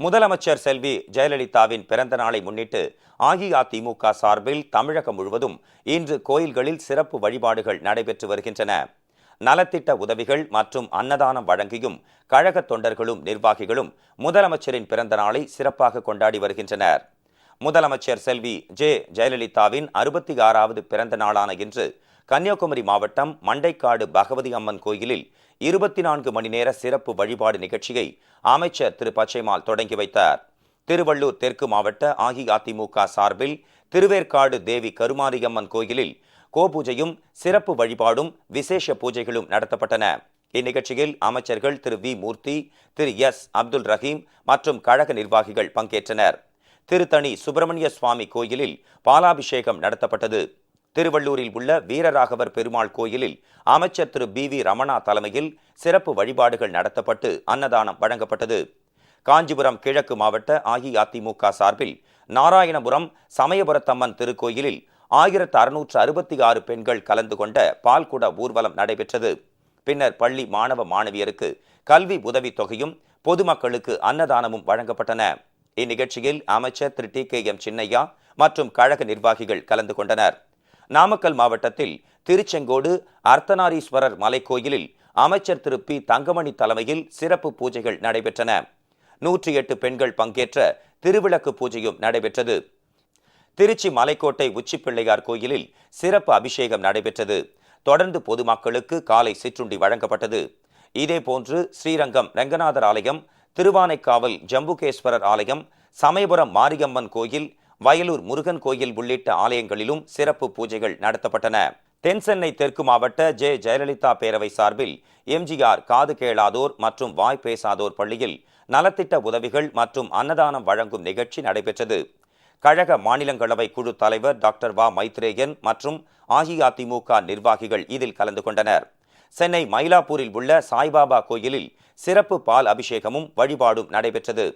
முதலமைச்சர் செல்வி ஜெயலலிதாவின் பிறந்த நாளை முன்னிட்டு அஇஅதிமுக சார்பில் தமிழகம் முழுவதும் இன்று கோயில்களில் சிறப்பு வழிபாடுகள் நடைபெற்று வருகின்றன. நலத்திட்ட உதவிகள் மற்றும் அன்னதானம் வழங்கியும் கழக தொண்டர்களும் நிர்வாகிகளும் முதலமைச்சரின் பிறந்த நாளை சிறப்பாக கொண்டாடி வருகின்றனர். முதலமைச்சர் செல்வி ஜெயலலிதாவின் 66வது பிறந்த நாளான இன்று கன்னியாகுமரி மாவட்டம் மண்டைக்காடு பகவதி அம்மன் கோயிலில் 24 மணி நேர சிறப்பு வழிபாடு நிகழ்ச்சியை அமைச்சர் திரு பச்சைமால் தொடங்கி வைத்தார். திருவள்ளூர் தெற்கு மாவட்ட அஇஅதிமுக சார்பில் திருவேற்காடு தேவி கருமாரியம்மன் கோயிலில் கோபூஜையும் சிறப்பு வழிபாடும் விசேஷ பூஜைகளும் நடத்தப்பட்டன. இந்நிகழ்ச்சியில் அமைச்சர்கள் திரு வி மூர்த்தி, திரு எஸ் அப்துல் ரஹீம் மற்றும் கழக நிர்வாகிகள் பங்கேற்றனர். திருத்தணி சுப்பிரமணிய சுவாமி கோயிலில் பாலாபிஷேகம் நடத்தப்பட்டது. திருவள்ளூரில் உள்ள வீரராகவர் பெருமாள் கோயிலில் அமைச்சர் திரு பி வி ரமணா தலைமையில் சிறப்பு வழிபாடுகள் நடத்தப்பட்டு அன்னதானம் வழங்கப்பட்டது. காஞ்சிபுரம் கிழக்கு மாவட்ட அஇஅதிமுக சார்பில் நாராயணபுரம் சமயபுரத்தம்மன் திருக்கோயிலில் 1666 பெண்கள் கலந்து கொண்ட பால்குட ஊர்வலம் நடைபெற்றது. பின்னர் பள்ளி மாணவ மாணவியருக்கு கல்வி உதவித் தொகையும் பொதுமக்களுக்கு அன்னதானமும் வழங்கப்பட்டன. இந்நிகழ்ச்சியில் அமைச்சர் திரு டி.கே.எம். சின்னையா மற்றும் கழக நிர்வாகிகள் கலந்து கொண்டனர். நாமக்கல் மாவட்டத்தில் திருச்செங்கோடு அர்த்தநாரீஸ்வரர் மலைக்கோயிலில் அமைச்சர் திரு பி தங்கமணி தலைமையில் சிறப்பு பூஜைகள் நடைபெற்றன. 108 பெண்கள் பங்கேற்ற திருவிளக்கு பூஜையும் நடைபெற்றது. திருச்சி மலைக்கோட்டை உச்சிப்பிள்ளையார் கோயிலில் சிறப்பு அபிஷேகம் நடைபெற்றது. தொடர்ந்து பொதுமக்களுக்கு காலை சிற்றுண்டி வழங்கப்பட்டது. இதேபோன்று ஸ்ரீரங்கம் ரெங்கநாதர் ஆலயம், திருவானைக்காவல் ஜம்புகேஸ்வரர் ஆலயம், சமயபுரம் மாரியம்மன் கோயில், வயலூர் முருகன் கோயில் உள்ளிட்ட ஆலயங்களிலும் சிறப்பு பூஜைகள் நடத்தப்பட்டன. தென்சென்னை தெற்கு மாவட்ட ஜெயலலிதா பேரவை சார்பில் எம்ஜிஆர் காது கேளாதோர் மற்றும் வாய் பேசாதோர் பள்ளியில் நலத்திட்ட உதவிகள் மற்றும் அன்னதானம் வழங்கும் நிகழ்ச்சி நடைபெற்றது. கழக மாநிலங்களவை குழு தலைவர் டாக்டர் வ மைத்ரேயன் மற்றும் அஇஅதிமுக நிர்வாகிகள் இதில் கலந்து கொண்டனர். சென்னை மயிலாப்பூரில் உள்ள சாய்பாபா கோயிலில் சிறப்பு பால் அபிஷேகமும் வழிபாடும் நடைபெற்றது.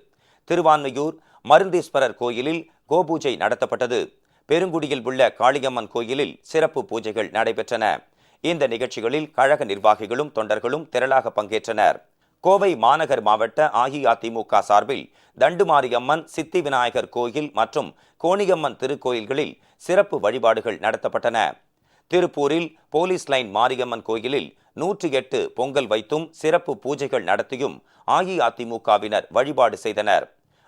திருவான்மையூர் மருந்தீஸ்வரர் கோயிலில் கோபூஜை நடத்தப்பட்டது. பெருங்குடியில் உள்ள காளியம்மன் கோயிலில் சிறப்பு பூஜைகள் நடைபெற்றன. இந்த நிகழ்ச்சிகளில் கழக நிர்வாகிகளும் தொண்டர்களும் திரளாக பங்கேற்றனர். கோவை மாநகர் மாவட்ட அஇஅதிமுக சார்பில் தண்டுமாரியம்மன், சித்தி விநாயகர் கோயில் மற்றும் கோணியம்மன் திருக்கோயில்களில் சிறப்பு வழிபாடுகள் நடத்தப்பட்டன. திருப்பூரில் போலீஸ் லைன் மாரியம்மன் கோயிலில் 108 பொங்கல் வைத்தும் சிறப்பு பூஜைகள் நடத்தியும் அஇஅதிமுகவினர் வழிபாடு செய்தனர்.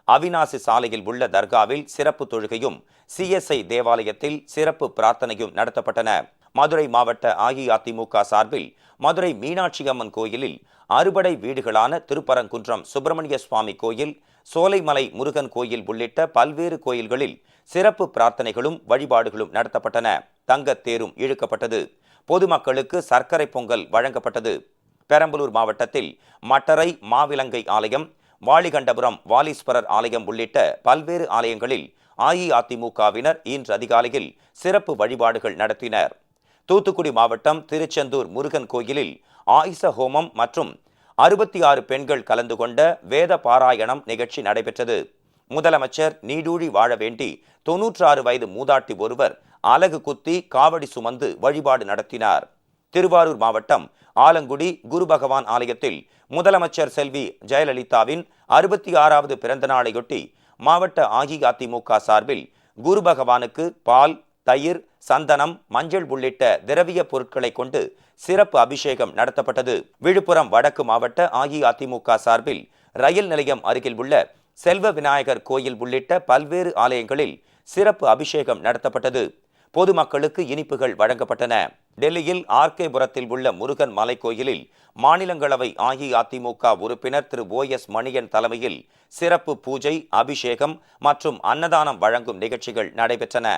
அவிநாசி சாலையில் உள்ள தர்காவில் சிறப்பு தொழுகையும் சிஎஸ்ஐ தேவாலயத்தில் சிறப்பு பிரார்த்தனையும் நடத்தப்பட்டன. மதுரை மாவட்ட அஇஅதிமுக சார்பில் மதுரை மீனாட்சி அம்மன் கோயிலில் அறுபடை வீடுகளான திருப்பரங்குன்றம் சுப்பிரமணிய சுவாமி கோயில், சோலைமலை முருகன் கோயில் உள்ளிட்ட பல்வேறு கோயில்களில் சிறப்பு பிரார்த்தனைகளும் வழிபாடுகளும் நடத்தப்பட்டன. தங்கத்தேரும் இழுக்கப்பட்டது. பொதுமக்களுக்கு சர்க்கரை பொங்கல் வழங்கப்பட்டது. பெரம்பலூர் மாவட்டத்தில் மட்டரை மாவிலங்கை ஆலயம், வாலிகண்டபுரம் வாலீஸ்வரர் ஆலயம் உள்ளிட்ட பல்வேறு ஆலயங்களில் அஇஅதிமுகவினர் இன்று அதிகாலையில் சிறப்பு வழிபாடுகள் நடத்தினர். தூத்துக்குடி மாவட்டம் திருச்செந்தூர் முருகன் கோயிலில் ஆயுச ஹோமம் மற்றும் 66 பெண்கள் கலந்து கொண்ட வேத பாராயணம் நிகழ்ச்சி நடைபெற்றது. முதலமைச்சர் நீடூழி வாழ வேண்டி 96 வயது மூதாட்டி ஒருவர் அலகு குத்தி காவடி சுமந்து வழிபாடு நடத்தினார். திருவாரூர் மாவட்டம் ஆலங்குடி குரு பகவான் ஆலயத்தில் முதலமைச்சர் செல்வி ஜெயலலிதாவின் 66வது பிறந்த நாளையொட்டி மாவட்ட அஇஅதிமுக சார்பில் குரு பகவானுக்கு பால், தயிர், சந்தனம், மஞ்சள் உள்ளிட்ட திரவிய பொருட்களை கொண்டு சிறப்பு அபிஷேகம் நடத்தப்பட்டது. விழுப்புரம் வடக்கு மாவட்ட அஇஅதிமுக சார்பில் ரயில் நிலையம் அருகில் உள்ள செல்வ விநாயகர் கோயில் உள்ளிட்ட பல்வேறு ஆலயங்களில் சிறப்பு அபிஷேகம் நடத்தப்பட்டது. பொதுமக்களுக்கு இனிப்புகள் வழங்கப்பட்டன. டெல்லியில் ஆர்கேபுரத்தில் உள்ள முருகன் மலை கோயிலில் மாநிலங்களவை அஇஅதிமுக உறுப்பினர் திரு OS மணியன் தலைமையில் சிறப்பு பூஜை, அபிஷேகம் மற்றும் அன்னதானம் வழங்கும் நிகழ்ச்சிகள் நடைபெற்றன.